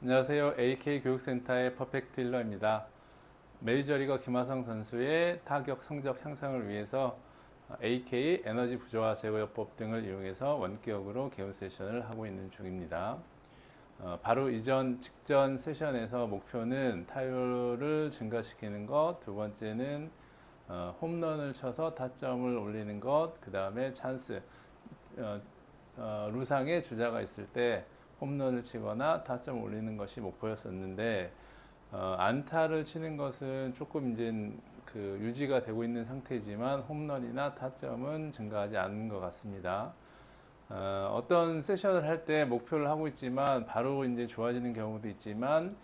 안녕하세요. AK 교육센터의 퍼펙트 힐러입니다. 메이저리거 김하성 선수의 타격 성적 향상을 위해서 AK 에너지 부조화 제거요법 등을 이용해서 원격으로 개운 세션을 하고 있는 중입니다. 바로 직전 세션에서 목표는 타율을 증가시키는 것, 두 번째는 홈런을 쳐서 타점을 올리는 것, 그 다음에 찬스, 루상의 주자가 있을 때 홈런을 치거나 타점을 올리는 것이 목표였었는데, 안타를 치는 것은 조금 이제 그 유지가 되고 있는 상태지만 홈런이나 타점은 증가하지 않는 것 같습니다. 어떤 세션을 할 때 목표를 하고 있지만 바로 이제 좋아지는 경우도 있지만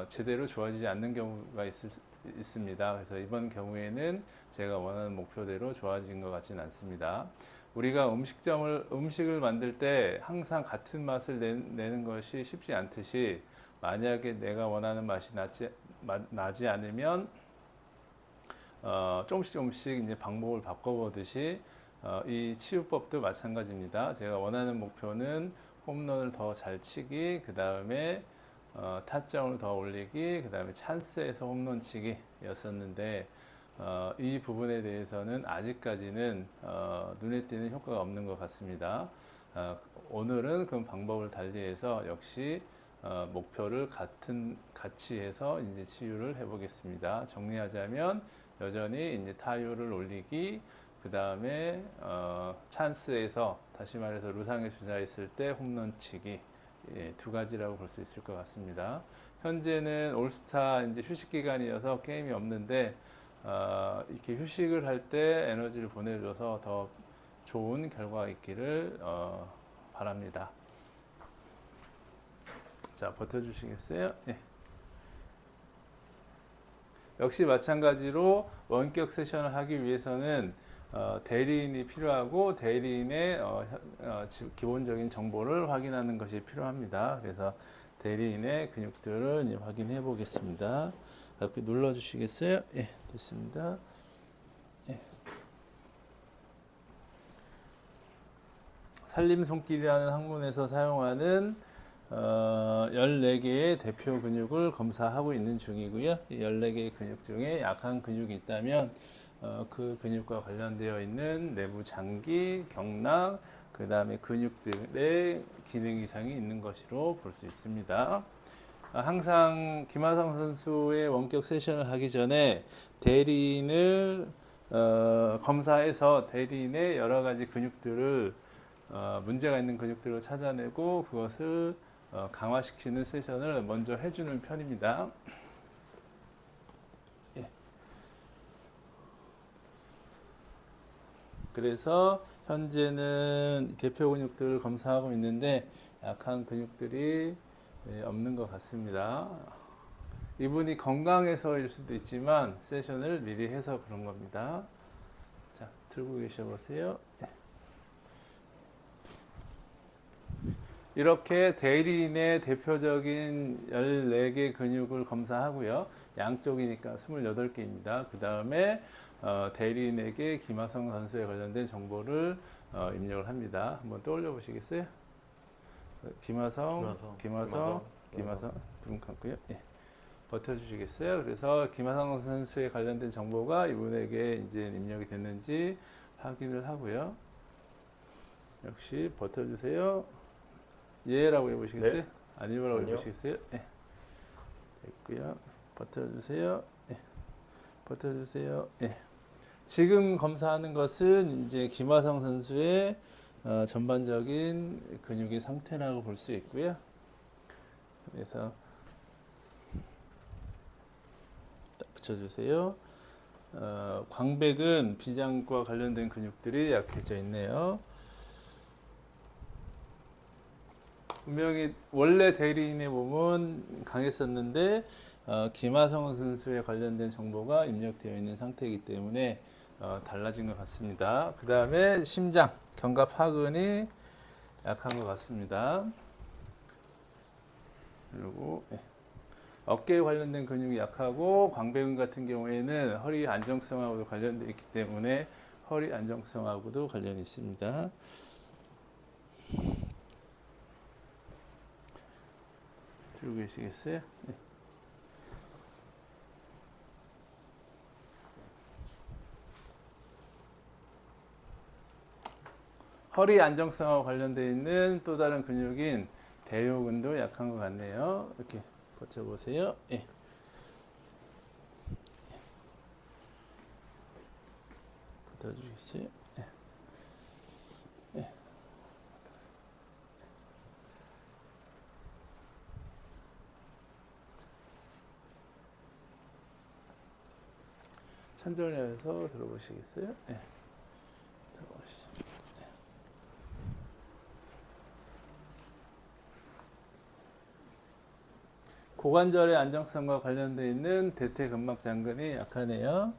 제대로 좋아지지 않는 경우가 있습니다. 그래서 이번 경우에는 제가 원하는 목표대로 좋아진 것 같지는 않습니다. 우리가 음식을 만들 때 항상 같은 맛을 내는 것이 쉽지 않듯이, 만약에 내가 원하는 맛이 나지 않으면 조금씩 이제 방법을 바꿔보듯이 이 치유법도 마찬가지입니다. 제가 원하는 목표는 홈런을 더 잘 치기, 그 다음에 타점을 더 올리기, 그 다음에 찬스에서 홈런 치기였었는데, 이 부분에 대해서는 아직까지는 눈에 띄는 효과가 없는 것 같습니다. 오늘은 그 방법을 달리해서 역시 목표를 같이 해서 이제 치유를 해보겠습니다. 정리하자면 여전히 이제 타율을 올리기, 그 다음에 찬스에서, 다시 말해서 루상의 주자 있을 때 홈런 치기, 두 가지라고 볼 수 있을 것 같습니다. 현재는 올스타 이제 휴식 기간이어서 게임이 없는데, 이렇게 휴식을 할 때 에너지를 보내줘서 더 좋은 결과가 있기를 바랍니다. 자, 버텨주시겠어요? 네. 역시 마찬가지로 원격 세션을 하기 위해서는 대리인이 필요하고, 대리인의 기본적인 정보를 확인하는 것이 필요합니다. 그래서 대리인의 근육들을 이제 확인해 보겠습니다. 옆에 눌러 주시겠어요? 예, 됐습니다. 예. 살림손길이라는 학문에서 사용하는 14개의 대표 근육을 검사하고 있는 중이고요. 이 14개의 근육 중에 약한 근육이 있다면 그 근육과 관련되어 있는 내부 장기, 경락, 그 다음에 근육들의 기능 이상이 있는 것으로 볼 수 있습니다. 항상 김하성 선수의 원격 세션을 하기 전에 대리인을 검사해서 대리인의 여러 가지 근육들을 문제가 있는 근육들을 찾아내고 그것을 강화시키는 세션을 먼저 해주는 편입니다. 예. 그래서 현재는 대표 근육들을 검사하고 있는데 약한 근육들이 없는 것 같습니다. 이분이 건강해서일 수도 있지만 세션을 미리 해서 그런 겁니다. 자, 들고 계셔 보세요. 이렇게 대리인의 대표적인 14개 근육을 검사하고요. 양쪽이니까 28개입니다. 그 다음에 대리인에게 김하성 선수에 관련된 정보를 입력을 합니다. 한번 떠올려 보시겠어요? 김하성. 눈 감고요. 예. 버텨주시겠어요? 그래서 김하성 선수에 관련된 정보가 이분에게 이제 입력이 됐는지 확인을 하고요. 역시 버텨주세요. 예라고 해보시겠어요? 네. 아니요라고 아니요. 해보시겠어요? 예. 됐고요. 버텨주세요. 예. 버텨주세요. 예. 지금 검사하는 것은 이제 김하성 선수의 전반적인 근육의 상태라고 볼 수 있고요. 그래서 딱 붙여주세요. 광배근, 비장과 관련된 근육들이 약해져 있네요. 분명히 원래 대리인의 몸은 강했었는데 김하성 선수에 관련된 정보가 입력되어 있는 상태이기 때문에 달라진 것 같습니다. 그 다음에 심장, 견갑하근이 약한 것 같습니다. 그리고 어깨에 관련된 근육이 약하고, 광배근 같은 경우에는 허리 안정성하고도 관련되어 있기 때문에 허리 안정성하고도 관련이 있습니다. 들고 계시겠어요? 네. 허리 안정성과 관련되어 있는 또 다른 근육인 대요근도 약한 것 같네요. 이렇게 버텨보세요. 예. 버텨주시겠어요? 예. 예. 천천히 해서 들어보시겠어요? 예. 들어보시죠. 고관절의 안정성과 관련되어 있는 대퇴근막 장근이 약하네요.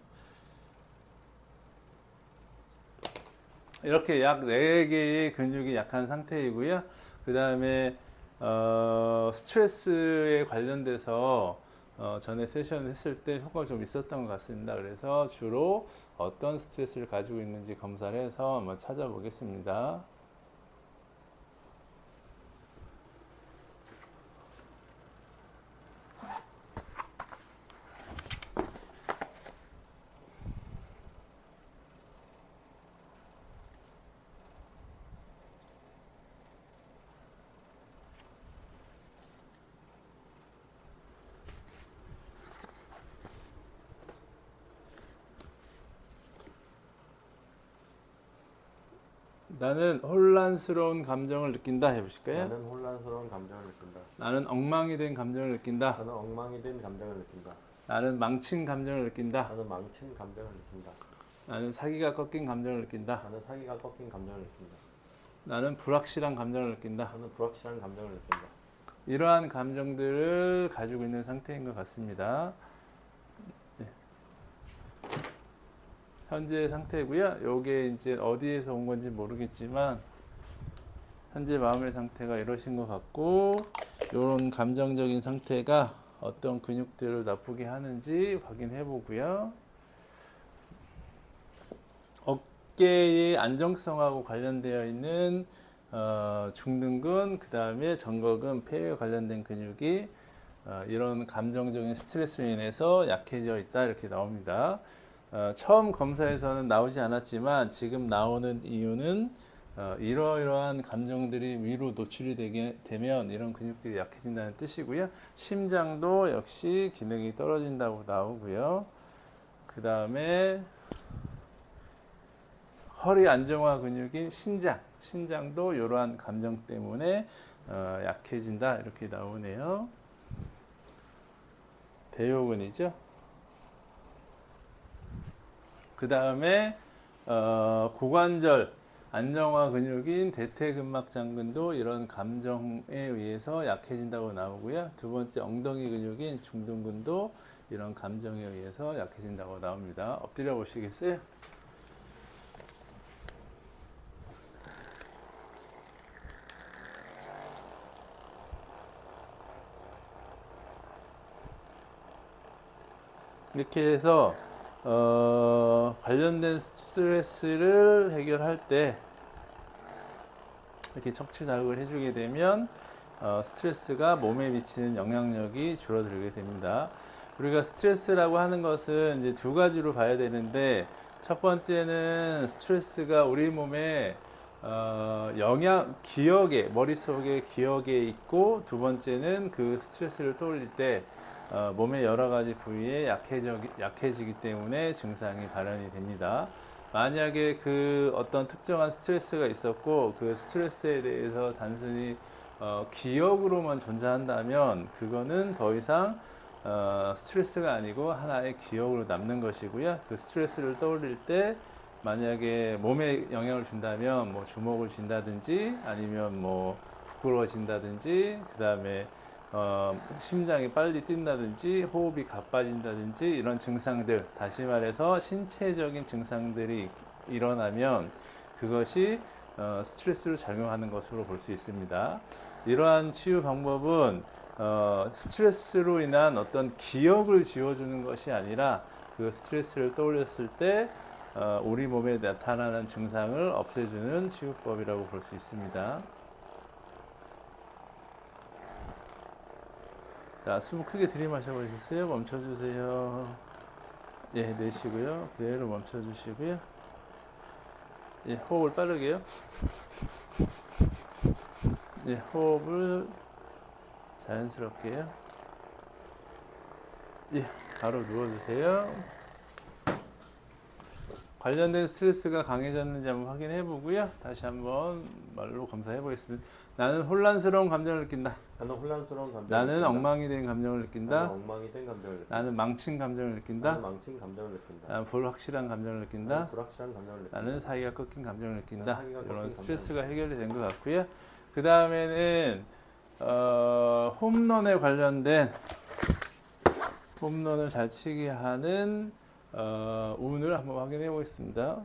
이렇게 약 4개의 근육이 약한 상태이고요. 그 다음에 스트레스에 관련돼서 전에 세션 했을 때 효과가 좀 있었던 것 같습니다. 그래서 주로 어떤 스트레스를 가지고 있는지 검사를 해서 한번 찾아보겠습니다. 나는 혼란스러운 감정을 느낀다 해보실까요? 나는 혼란스러운 감정을 느낀다. 나는 엉망이 된 감정을 느낀다. 나는 엉망이 된 감정을 느낀다. 나는 망친 감정을 느낀다. 나는 망친 감정을 느낀다. 나는 사기가 꺾인 감정을 느낀다. 나는 사기가 꺾인 감정을 느낀다. 나는 불확실한 감정을 느낀다. 나는 불확실한 감정을 느낀다. 이러한 감정들을 가지고 있는 상태인 것 같습니다. 네. 현재 상태고요. 요게 이제 어디에서 온 건지 모르겠지만 현재 마음의 상태가 이러신 것 같고, 이런 감정적인 상태가 어떤 근육들을 나쁘게 하는지 확인해 보고요. 어깨의 안정성하고 관련되어 있는 중둔근, 그 다음에 전거근, 폐에 관련된 근육이 이런 감정적인 스트레스로 인해서 약해져 있다 이렇게 나옵니다. 처음 검사에서는 나오지 않았지만 지금 나오는 이유는 이러이러한 감정들이 위로 노출이 되면 이런 근육들이 약해진다는 뜻이고요. 심장도 역시 기능이 떨어진다고 나오고요. 그 다음에 허리 안정화 근육인 신장도 이러한 감정 때문에 약해진다 이렇게 나오네요. 대요근이죠. 그 다음에 고관절 안정화 근육인 대퇴근막 장근도 이런 감정에 의해서 약해진다고 나오고요. 두 번째 엉덩이 근육인 중둔근도 이런 감정에 의해서 약해진다고 나옵니다. 엎드려 보시겠어요? 이렇게 해서 관련된 스트레스를 해결할 때 이렇게 척추 자극을 해주게 되면 스트레스가 몸에 미치는 영향력이 줄어들게 됩니다. 우리가 스트레스라고 하는 것은 이제 두 가지로 봐야 되는데, 첫 번째는 스트레스가 우리 몸에 기억에, 머릿속에 기억에 있고, 두 번째는 그 스트레스를 떠올릴 때 몸의 여러 가지 부위에 약해지기 때문에 증상이 발현이 됩니다. 만약에 그 어떤 특정한 스트레스가 있었고 그 스트레스에 대해서 단순히 기억으로만 존재한다면 그거는 더 이상 스트레스가 아니고 하나의 기억으로 남는 것이고요. 그 스트레스를 떠올릴 때 만약에 몸에 영향을 준다면 뭐 주먹을 쥔다든지 아니면 뭐 부끄러워진다든지 그 다음에 심장이 빨리 뛴다든지 호흡이 가빠진다든지 이런 증상들, 다시 말해서 신체적인 증상들이 일어나면 그것이 스트레스를 작용하는 것으로 볼 수 있습니다. 이러한 치유 방법은 스트레스로 인한 어떤 기억을 지워주는 것이 아니라 그 스트레스를 떠올렸을 때 우리 몸에 나타나는 증상을 없애주는 치유법이라고 볼 수 있습니다. 자, 숨 크게 들이마셔 보시겠어요? 멈춰주세요. 예, 내쉬고요. 그대로 멈춰주시고요. 예, 호흡을 빠르게요. 예, 호흡을 자연스럽게요. 예, 바로 누워주세요. 관련된 스트레스가 강해졌는지 한번 확인해 보고요. 다시 한번 말로 검사해 보겠습니다. 나는 혼란스러운 감정을 느낀다. 나는 혼란스러운 감정을 나는 느낀다. 엉망이 된 감정을 나는 느낀다. 엉망이 된 감정을 느낀다. 나는 망친 감정을 느낀다. 나는 망친 감정을 느낀다. 나는 불확실한 감정을 나는 느낀다. 불확실한 감정을 느낀다. 나는 사기가 꺾인 감정을 느낀다. 나는 사기가 이런 꺾인 스트레스가 해결이 된 것 같고요. 그 다음에는 홈런에 관련된 홈런을 잘 치게 하는 운을 한번 확인해 보겠습니다.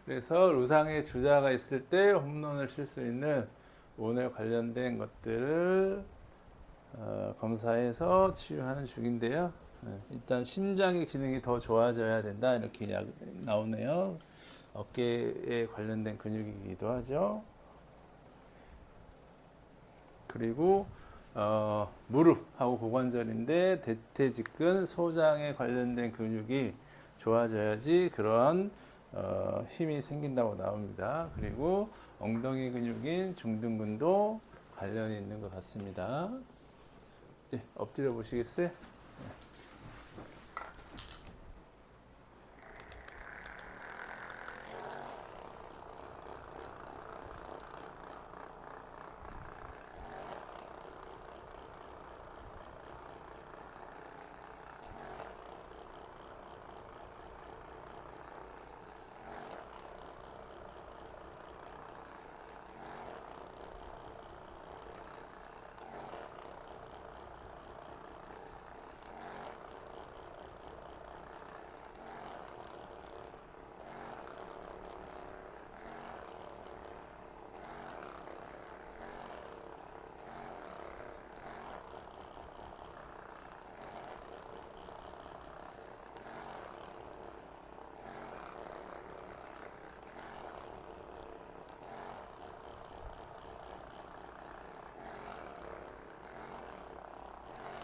그래서 루상의 주자가 있을 때 홈런을 칠 수 있는 운에 관련된 것들을 검사해서 치유하는 중인데요. 일단 심장의 기능이 더 좋아져야 된다 이렇게 나오네요. 어깨에 관련된 근육이기도 하죠. 그리고 무릎하고 고관절인데 대퇴직근 소장에 관련된 근육이 좋아져야지 그러한 힘이 생긴다고 나옵니다. 그리고 엉덩이 근육인 중둔근도 관련이 있는 것 같습니다. 예, 엎드려 보시겠어요?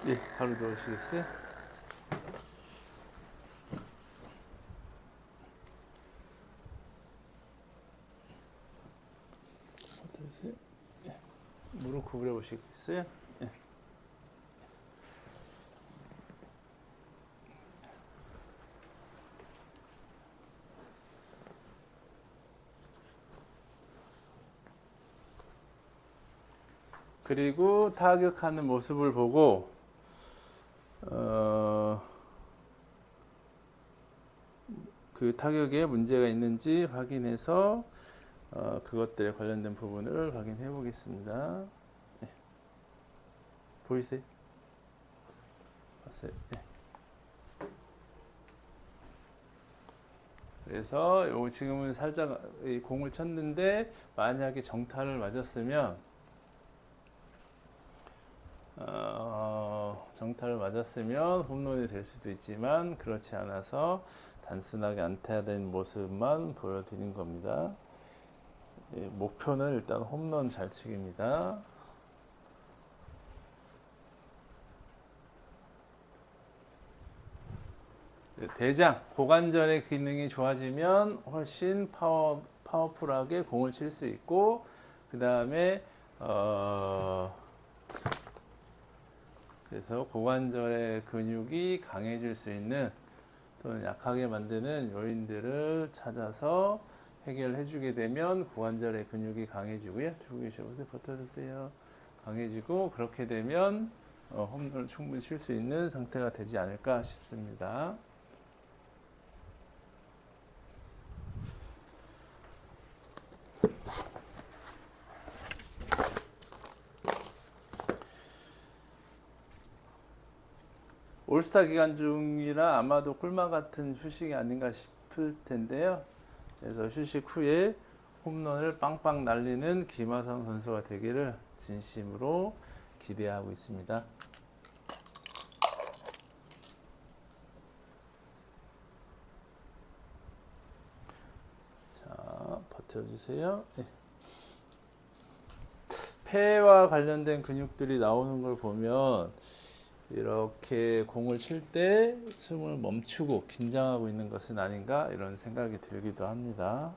예, 바로 누우시겠어요? 예, 무릎 구부려 보시겠어요? 예. 그리고 타격하는 모습을 보고 그 타격에 문제가 있는지 확인해서 그것들에 관련된 부분을 확인해 보겠습니다. 예. 보이세요? 봤어요? 예. 그래서 지금은 살짝 이 공을 쳤는데 만약에 정타를 맞았으면 홈런이 될 수도 있지만 그렇지 않아서 단순하게 안타된 모습만 보여드린 겁니다. 예, 목표는 일단 홈런 잘 치기입니다. 대장, 고관절의 기능이 좋아지면 훨씬 파워풀하게 공을 칠 수 있고, 그 다음에 그래서 고관절의 근육이 강해질 수 있는 또는 약하게 만드는 요인들을 찾아서 해결해 주게 되면 고관절의 근육이 강해지고요. 들고 계셔보세요. 버텨주세요. 강해지고, 그렇게 되면 홈런을 충분히 칠 수 있는 상태가 되지 않을까 싶습니다. 올스타 기간 중이라 아마도 꿀맛 같은 휴식이 아닌가 싶을 텐데요. 그래서 휴식 후에 홈런을 빵빵 날리는 김하성 선수가 되기를 진심으로 기대하고 있습니다. 자, 버텨주세요. 네. 폐와 관련된 근육들이 나오는 걸 보면 이렇게 공을 칠 때 숨을 멈추고 긴장하고 있는 것은 아닌가 이런 생각이 들기도 합니다.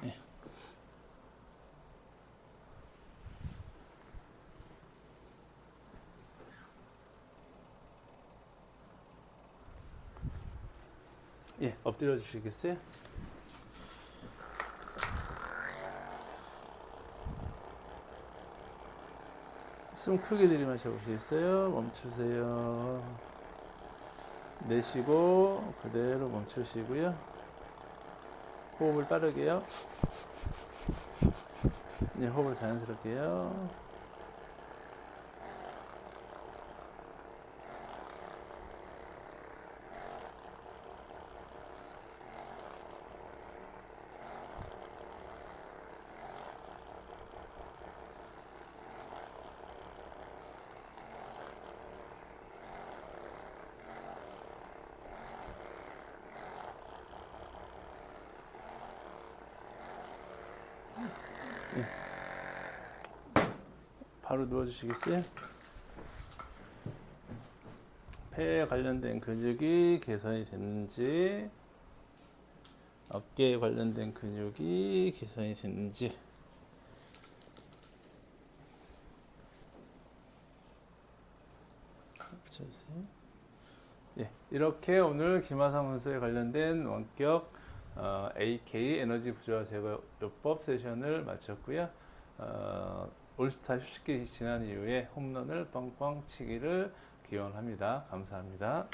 네. 예, 엎드려 주시겠어요? 숨 크게 들이마셔 보시겠어요? 멈추세요. 내쉬고 그대로 멈추시고요. 호흡을 빠르게요. 네, 호흡을 자연스럽게요. 네. 바로 누워주시겠어요? 폐에 관련된 근육이 개선이 됐는지, 어깨에 관련된 근육이 개선이 됐는지. 붙여주세요. 예, 이렇게 오늘 김하성 선수에 관련된 원격 AK 에너지 부조화 제거요법 세션을 마쳤고요. 올스타 휴식기 지난 이후에 홈런을 빵빵 치기를 기원합니다. 감사합니다.